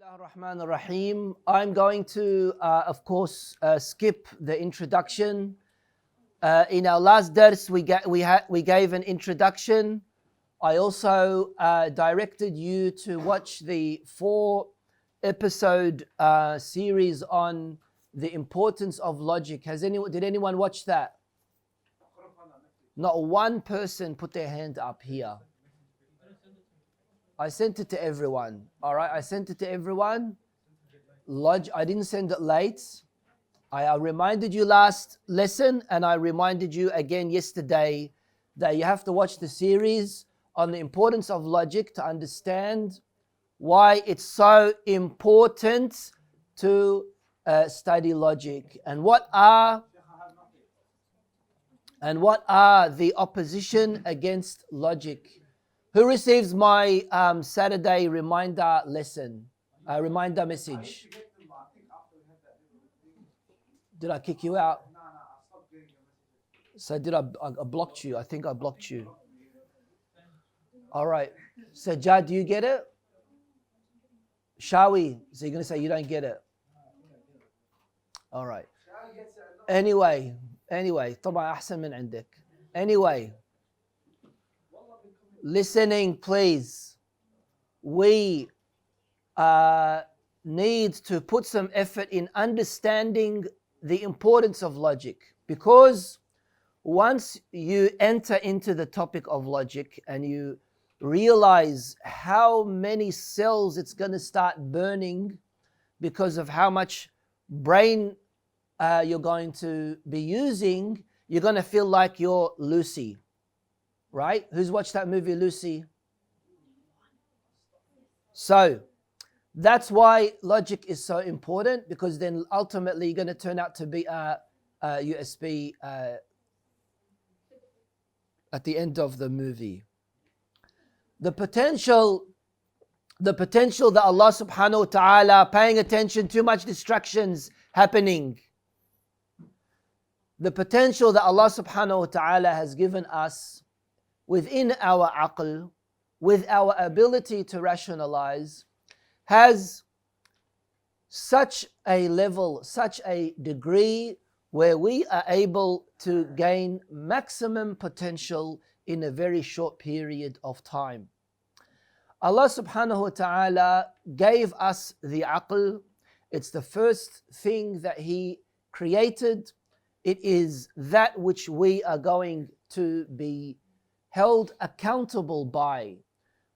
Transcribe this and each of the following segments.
Ar-Rahman Ar-Rahim. I'm going to, of course, skip the introduction. In our last dars, we gave an introduction. I also directed you to watch the 4-episode series on the importance of logic. Did anyone watch that? Not one person put their hand up here. I sent it to everyone. All right, I sent it to everyone. I didn't send it late. I reminded you last lesson, and I reminded you again yesterday that you have to watch the series on the importance of logic to understand why it's so important to study logic, and what are the opposition against logic. Who receives my Saturday reminder lesson, reminder message? Did I kick you out? So I blocked you. I think I blocked you. All right. So Jad, do you get it? Shawi, so you're going to say you don't get it? All right. Anyway. طبعا أحسن من عندك. Anyway. Listening, please. We need to put some effort in understanding the importance of logic, because once you enter into the topic of logic and you realize how many cells it's going to start burning because of how much brain you're going to be using, you're going to feel like you're Lucy. Right? Who's watched that movie, Lucy? So, that's why logic is so important, because then ultimately you're going to turn out to be a USB at the end of the movie. The potential that Allah subhanahu wa ta'ala, paying attention, too much distractions happening. The potential that Allah subhanahu wa ta'ala has given us within our aql, with our ability to rationalize, has such a level, such a degree where we are able to gain maximum potential in a very short period of time. Allah subhanahu wa ta'ala gave us the aql. It's the first thing that He created. It is that which we are going to be held accountable by.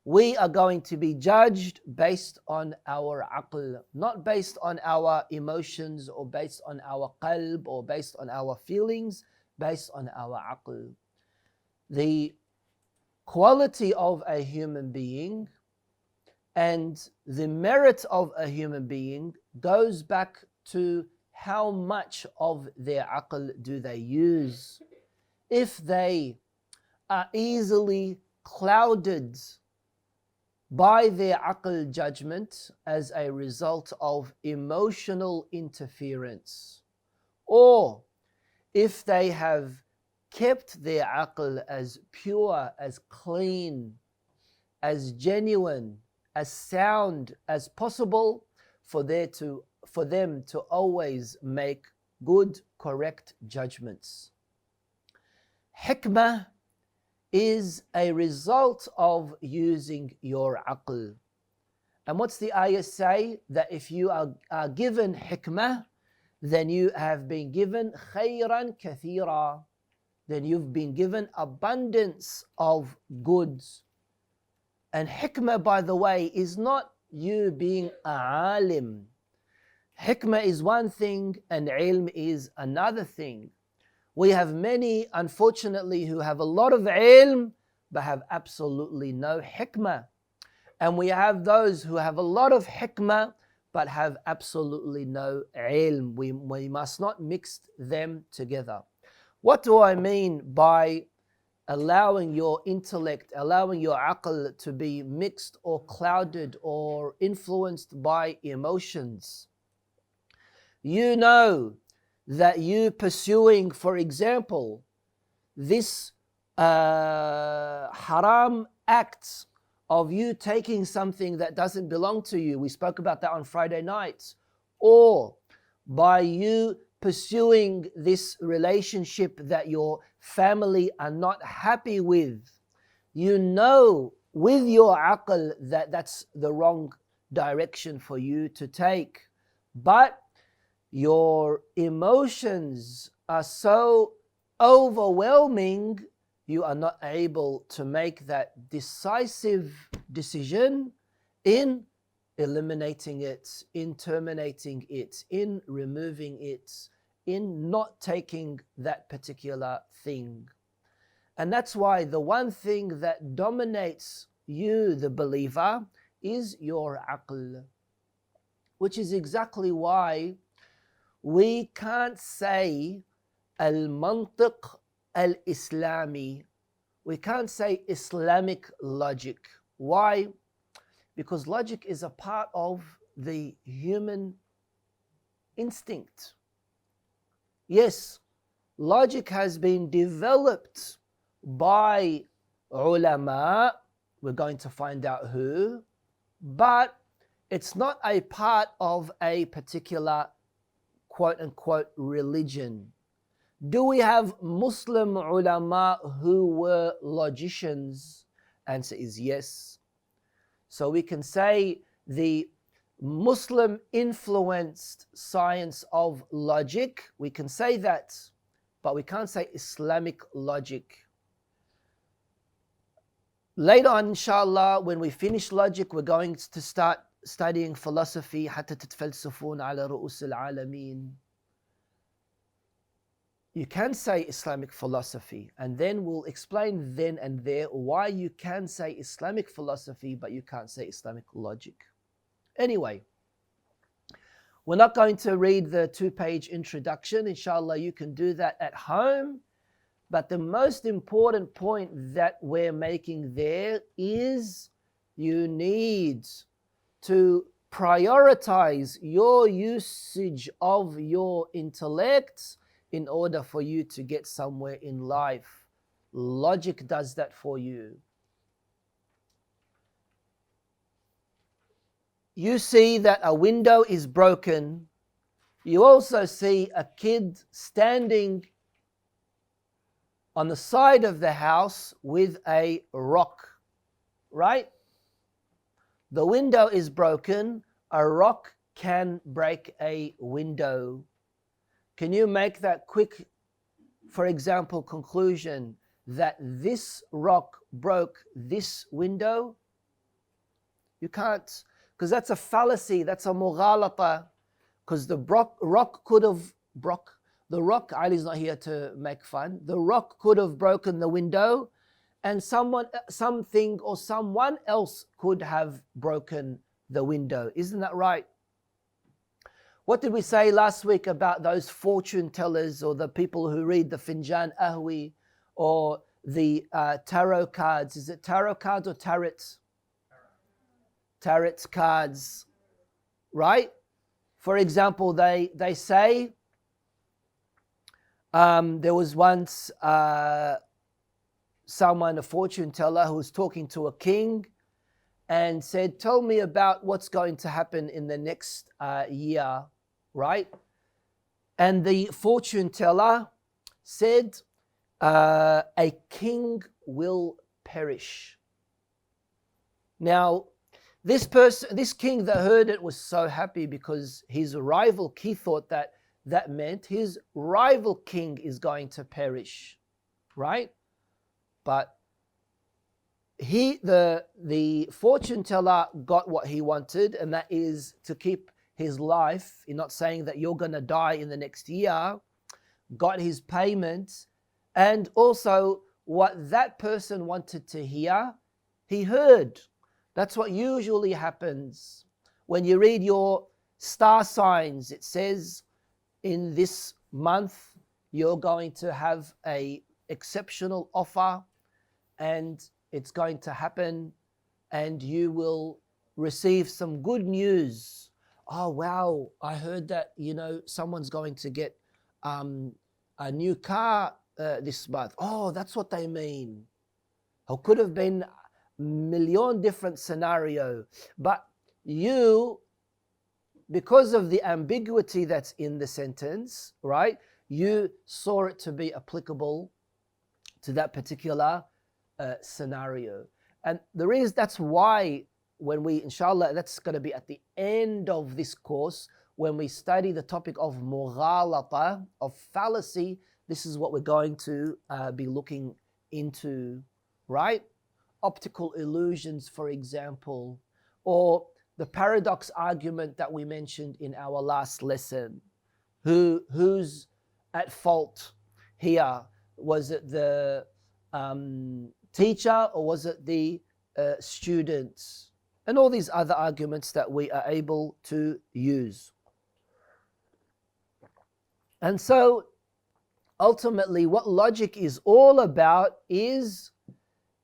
We are going to be judged based on our aql, not based on our emotions or based on our qalb or based on our feelings, based on our aql. The quality of a human being and the merit of a human being goes back to how much of their aql do they use. If they are easily clouded by their aql judgment as a result of emotional interference, or if they have kept their aql as pure, as clean, as genuine, as sound as possible, for them to always make good, correct judgments. Hikmah is a result of using your aql. And what's the ayah say? That if you are given hikmah, then you have been given khayran kathira. Then you've been given abundance of goods. And hikmah, by the way, is not you being a alim. Hikmah is one thing and ilm is another thing. We have many, unfortunately, who have a lot of ilm but have absolutely no hikmah. And we have those who have a lot of hikmah but have absolutely no ilm. We must not mix them together. What do I mean by allowing your intellect, allowing your aql to be mixed or clouded or influenced by emotions? You know that you pursuing, for example, this haram act of you taking something that doesn't belong to you. We spoke about that on Friday nights. Or by you pursuing this relationship that your family are not happy with. You know with your aql that that's the wrong direction for you to take. But your emotions are so overwhelming, you are not able to make that decisive decision in eliminating it, in terminating it, in removing it, in not taking that particular thing. And that's why the one thing that dominates you, the believer, is your aql. Which is exactly why we can't say al-Mantiq al-Islami. We can't say Islamic logic. Why? Because logic is a part of the human instinct. Yes, logic has been developed by ulama, we're going to find out who, but it's not a part of a particular quote-unquote religion. Do we have Muslim ulama who were logicians? Answer is yes. So we can say the Muslim influenced science of logic, we can say that, but we can't say Islamic logic. Later on, inshallah, when we finish logic, we're going to start studying philosophy. حتى تتفلسفون على رؤوس العالمين. You can say Islamic philosophy, and then we'll explain then and there why you can say Islamic philosophy, but you can't say Islamic logic. Anyway, we're not going to read the 2-page introduction. Inshallah, you can do that at home. But the most important point that we're making there is you need to prioritize your usage of your intellect in order for you to get somewhere in life. Logic does that for you. You see that a window is broken. You also see a kid standing on the side of the house with a rock, right? The window is broken. A rock can break a window. Can you make that quick, for example, conclusion that this rock broke this window? You can't, because that's a fallacy, that's a mughalata, because the rock could have the rock, Ali's not here to make fun, the rock could have broken the window, and something or someone else could have broken the window. Isn't that right? What did we say last week about those fortune tellers or the people who read the Finjan Ahwi or the tarot cards? Is it tarot cards or tarots? Tarot cards, right? For example, they say, there was once someone, a fortune teller, who was talking to a king and said, tell me about what's going to happen in the next year, right? And the fortune teller said, a king will perish. Now, this king that heard it was so happy because his rival, he thought that meant his rival king is going to perish, right? But the fortune teller got what he wanted, and that is to keep his life. You're not saying that you're going to die in the next year. Got his payment, and also what that person wanted to hear, he heard. That's what usually happens. When you read your star signs, it says in this month you're going to have a exceptional offer and it's going to happen and you will receive some good news. Oh wow, I heard that, someone's going to get a new car this month. Oh, that's what they mean. Or could have been million different scenario, but you, because of the ambiguity that's in the sentence, right, you saw it to be applicable to that particular scenario. And that's why when we, inshallah, that's going to be at the end of this course, when we study the topic of mughalata, of fallacy, this is what we're going to be looking into, right? Optical illusions, for example, or the paradox argument that we mentioned in our last lesson. Who's at fault here? Was it the teacher or was it the students? And all these other arguments that we are able to use. And so ultimately what logic is all about is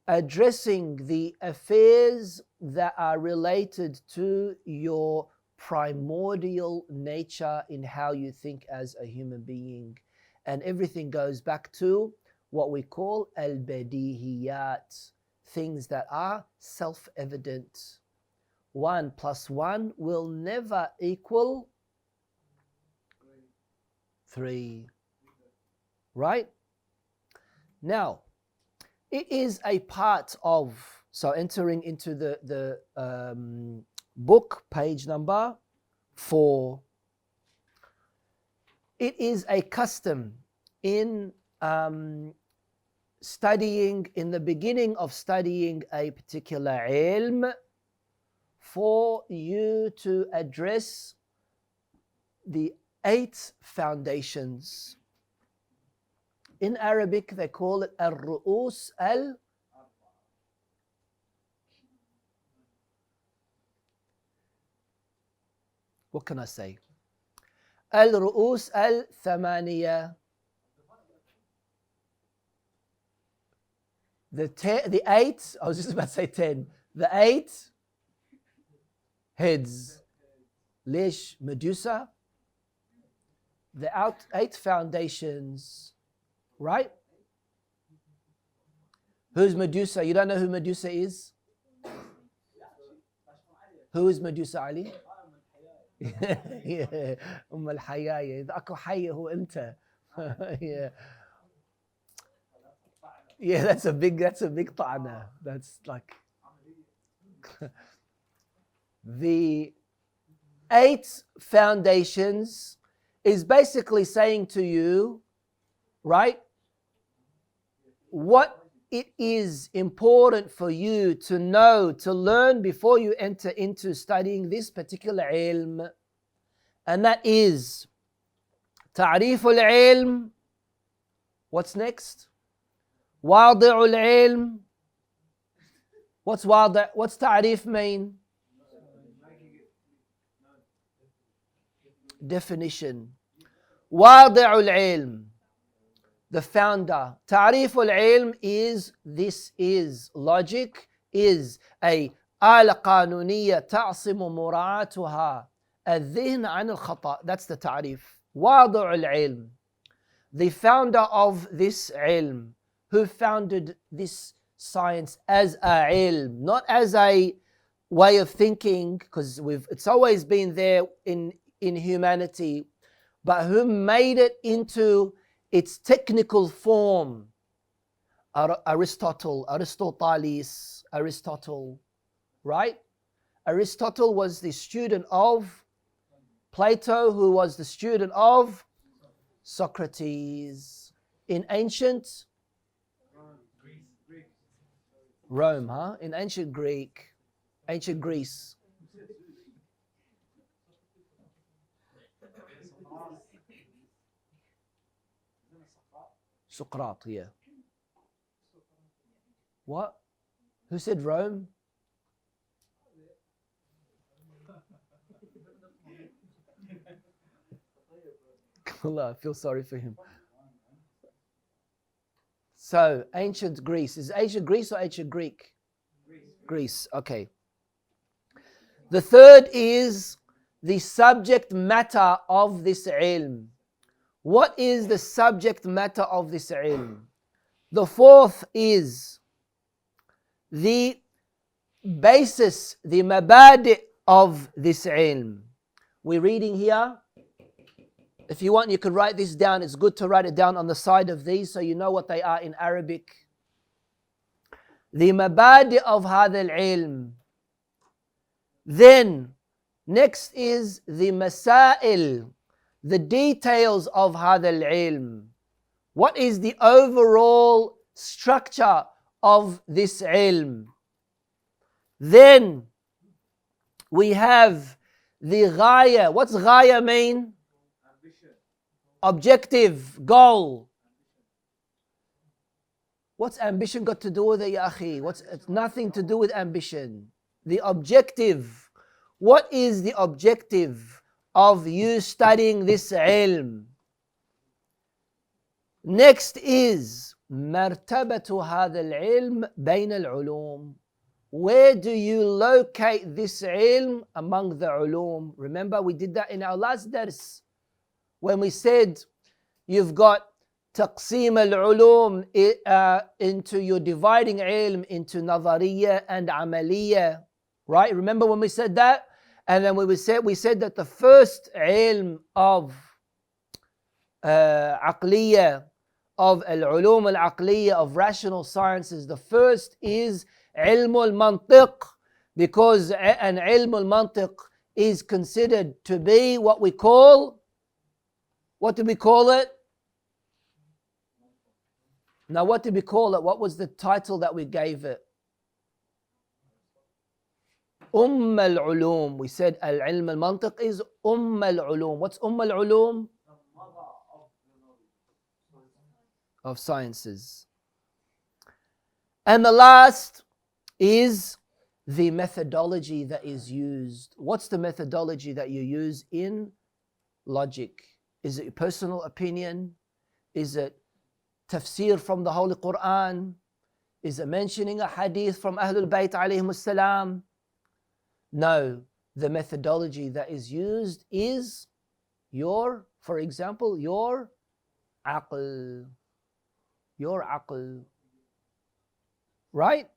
addressing the affairs that are related to your primordial nature in how you think as a human being. And everything goes back to what we call al-badihiyat, things that are self-evident. 1 + 1 will never equal 3. Right? Now, it is a part of, so entering into the book, page number 4. It is a custom in studying, in the beginning of studying a particular ilm, for you to address the 8 foundations. In Arabic, they call it al-Ru'us what can I say? Al-Ru'us al-Thamaniya. The 8, I was just about to say 10. The 8 heads. Lish, Medusa. The 8 foundations. Right? Who's Medusa? You don't know who Medusa is? Who is Medusa, Ali? Yeah. al-Hayaya. إذا أكو حي هو أنت. Yeah. Yeah, that's a big ta'na. That's like the 8 foundations is basically saying to you, right, what it is important for you to know, to learn before you enter into studying this particular ilm. And that is ta'rif al-ilm. What's next? Wadi' al-ilm. What's wadi'? What's ta'rif mean? Definition. Wadi' al-ilm. The founder. Ta'rif al-ilm is, this is logic, is a al-qanuniyya ta'simu mura'atuha al-dhihn an al-khata'. That's the ta'rif. Wadi' al-ilm. The founder of this ilm, who founded this science as a ilm, not as a way of thinking, because it's always been there in humanity, but who made it into its technical form. Aristotle, right? Aristotle was the student of Plato, who was the student of Socrates. In ancient Rome, in ancient Greece. Socrates, yeah. What? Who said Rome? Allah, I feel sorry for him. So, ancient Greece. Is it ancient Greece or ancient Greek? Greece, okay. The third is the subject matter of this ilm. What is the subject matter of this ilm? The fourth is the basis, the mabadi' of this ilm. We're reading here. If you want, you could write this down. It's good to write it down on the side of these so you know what they are in Arabic. The mabadi' of hadha al-ilm. Then, next is the masail, the details of hadha al-ilm. What is the overall structure of this ilm? Then we have the ghaya. What's ghaya mean? Ambition. Objective, goal. What's ambition got to do with it, ya akhi? It's nothing to do with ambition. The objective. What is the objective of you studying this ilm? Next is martabatu hadha al-ilm bayna al-ulum. Where do you locate this ilm among the ulum? Remember, we did that in our last dars when we said you've got taqsim al-ulum into your dividing ilm into nazariya and amaliya. Right? Remember when we said that? And then we said that the first ilm of aqliya, of al-ulum al-aqliya, of rational sciences, the first is ilm al-Mantiq, because an ilm al-Mantiq is considered to be what we call, what do we call it? Now what did we call it? What was the title that we gave it? al-Ulum. We said al-ilm al-Mantiq is al-Ulum. What's al-Ulum? Of sciences. And the last is the methodology that is used. What's the methodology that you use in logic? Is it personal opinion? Is it tafsir from the Holy Quran? Is it mentioning a hadith from Ahlul Bayt alayhim as-salam? No, the methodology that is used is for example, your aql. Your aql. Right?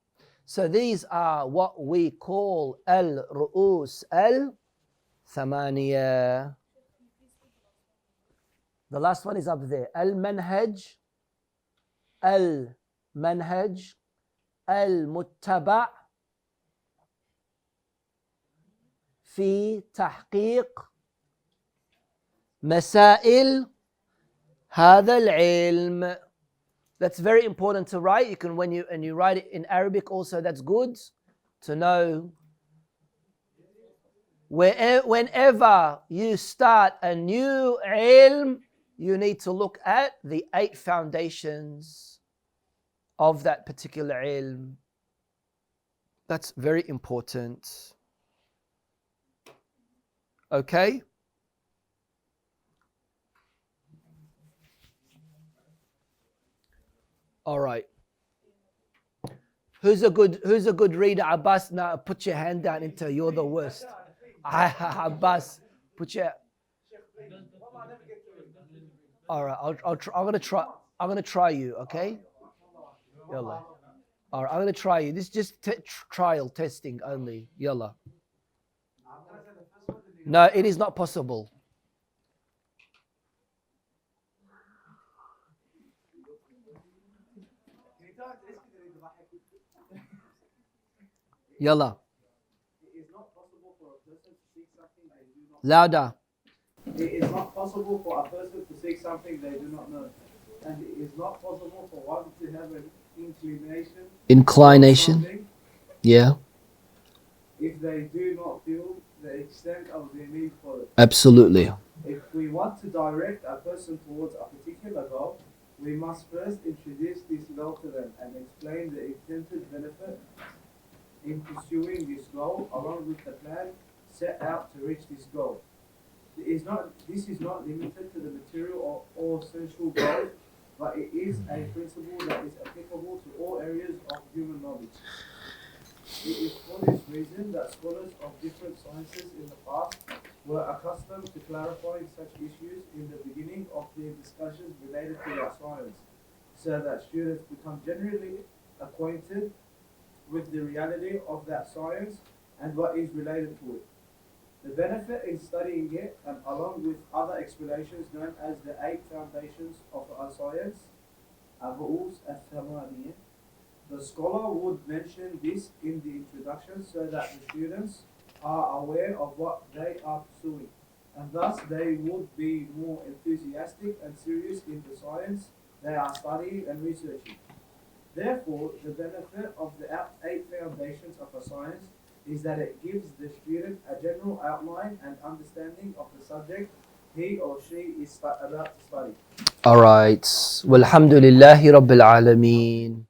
So these are what we call al-ru'us al-thamaniya. The last one is up there. Al-manhaj, al-manhaj, al-muttaba' fi tahqiq masail hadha al-ilm. That's very important to write. You can when you write it in Arabic also, that's good to know. Whenever you start a new ilm, you need to look at the 8 foundations of that particular ilm. That's very important. Okay? All right. Who's a good reader? Abbas, now put your hand down into you're the worst. Abbas, put your. All right, I'm gonna try you. Okay. Yalla. All right, I'm gonna try you. This is just trial testing only. Yalla. No, it is not possible. Yalla. It is not possible for a person to seek something they do not know. Louder. It is not possible for a person to seek something they do not know. And it is not possible for one to have an inclination. Yeah. If they do not feel the extent of their need for it. Absolutely. If we want to direct a person towards a particular goal, we must first introduce this goal to them and explain the intended benefit in pursuing this goal along with the plan set out to reach this goal. This is not limited to the material or sensual goals, but it is a principle that is applicable to all areas of human knowledge. It is for this reason that scholars of different sciences in the past were accustomed to clarifying such issues in the beginning of their discussions related to that science, so that students become generally acquainted with the reality of that science and what is related to it. The benefit in studying it, and along with other explanations known as the 8 foundations of our science, الرؤوس الثمانية, the scholar would mention this in the introduction so that the students are aware of what they are pursuing, and thus they would be more enthusiastic and serious in the science they are studying and researching. Therefore, the benefit of the 8 foundations of a science is that it gives the student a general outline and understanding of the subject he or she is about to study. All right. Walhamdulillahi Rabbil Alameen.